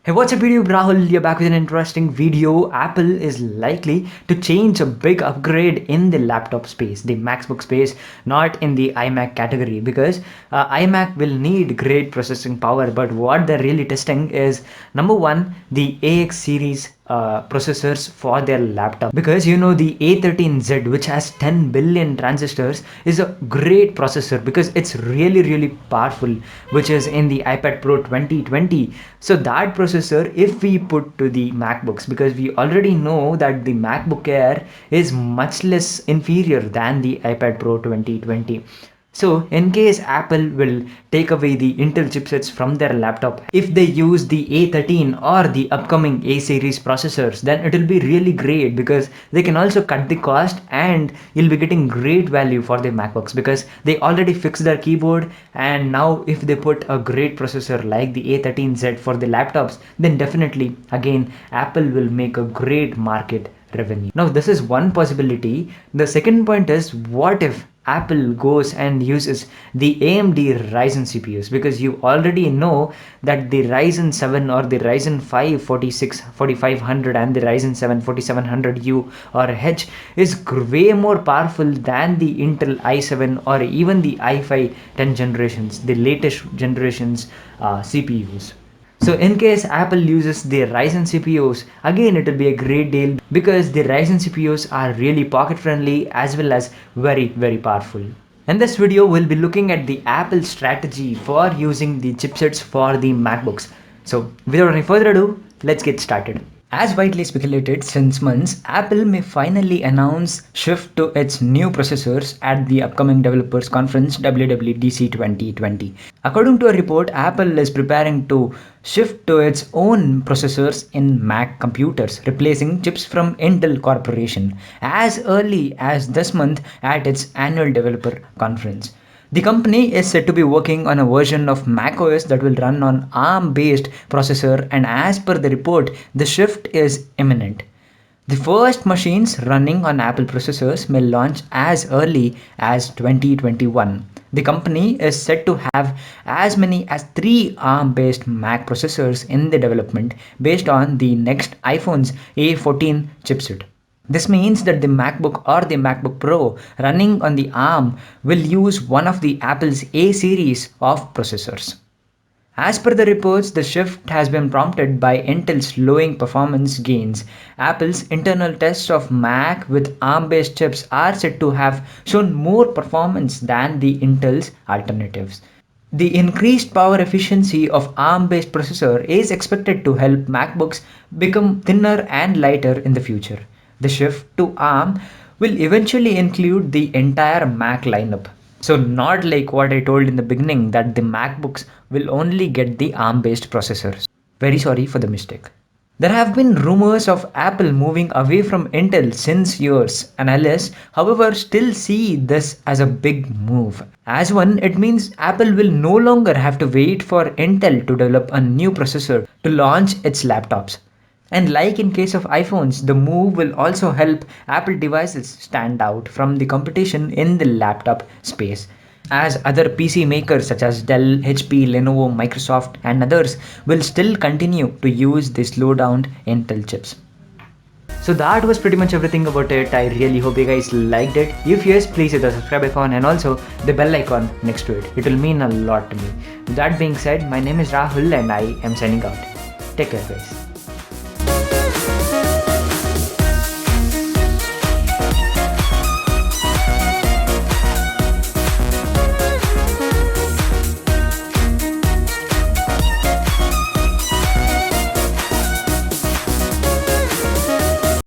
Hey, what's up YouTube? Rahul, you're back with an interesting video. Apple is likely to change a big upgrade in the laptop space, the MacBook space, not in the iMac category, because iMac will need great processing power, but what they're really testing is number one, the AX series processors for their laptop, because the A13Z, which has 10 billion transistors, is a great processor because it's really powerful, which is in the iPad Pro 2020. So that processor, if we put to the MacBooks, because we already know that the MacBook Air is much less inferior than the iPad Pro 2020. So in case Apple will take away the Intel chipsets from their laptop, if they use the A13 or the upcoming A series processors, then it will be really great because they can also cut the cost and you'll be getting great value for the MacBooks because they already fixed their keyboard, and now if they put a great processor like the A13Z for the laptops, then definitely again Apple will make a great market revenue. Now this is one possibility. The second point is, what if Apple goes and uses the AMD Ryzen CPUs, because you already know that the Ryzen 7 or the Ryzen 5 4500 and the Ryzen 7 4700U or H is way more powerful than the Intel i7 or even the i5 10 generations, the latest generations CPUs. So in case Apple uses the Ryzen CPUs, again it will be a great deal because the Ryzen CPUs are really pocket friendly as well as very powerful. In this video, we'll be looking at the Apple strategy for using the chipsets for the MacBooks. So without any further ado, let's get started. As widely speculated since months, Apple may finally announce shift to its new processors at the upcoming developers conference WWDC 2020. According to a report, Apple is preparing to shift to its own processors in Mac computers, replacing chips from Intel Corporation as early as this month at its annual developer conference. The company is said to be working on a version of macOS that will run on ARM-based processor, and as per the report, the shift is imminent. The first machines running on Apple processors may launch as early as 2021. The company is said to have as many as 3 ARM-based Mac processors in the development based on the next iPhone's A14 chipset. This means that the MacBook or the MacBook Pro running on the ARM will use one of the Apple's A series of processors. As per the reports, the shift has been prompted by Intel's slowing performance gains. Apple's internal tests of Mac with ARM-based chips are said to have shown more performance than the Intel's alternatives. The increased power efficiency of ARM-based processor is expected to help MacBooks become thinner and lighter in the future. The shift to ARM will eventually include the entire Mac lineup. So not like what I told in the beginning that the MacBooks will only get the ARM-based processors. Very sorry for the mistake. There have been rumors of Apple moving away from Intel since years. Analysts, however, still see this as a big move. As one, it means Apple will no longer have to wait for Intel to develop a new processor to launch its laptops. And like in case of iPhones, the move will also help Apple devices stand out from the competition in the laptop space, as other PC makers such as Dell, HP, Lenovo, Microsoft and others will still continue to use the slowed down Intel chips. So that was pretty much everything about it. I really hope you guys liked it. If yes, please hit the subscribe icon and also the bell icon next to it. It will mean a lot to me. With that being said, my name is Rahul and I am signing out. Take care guys.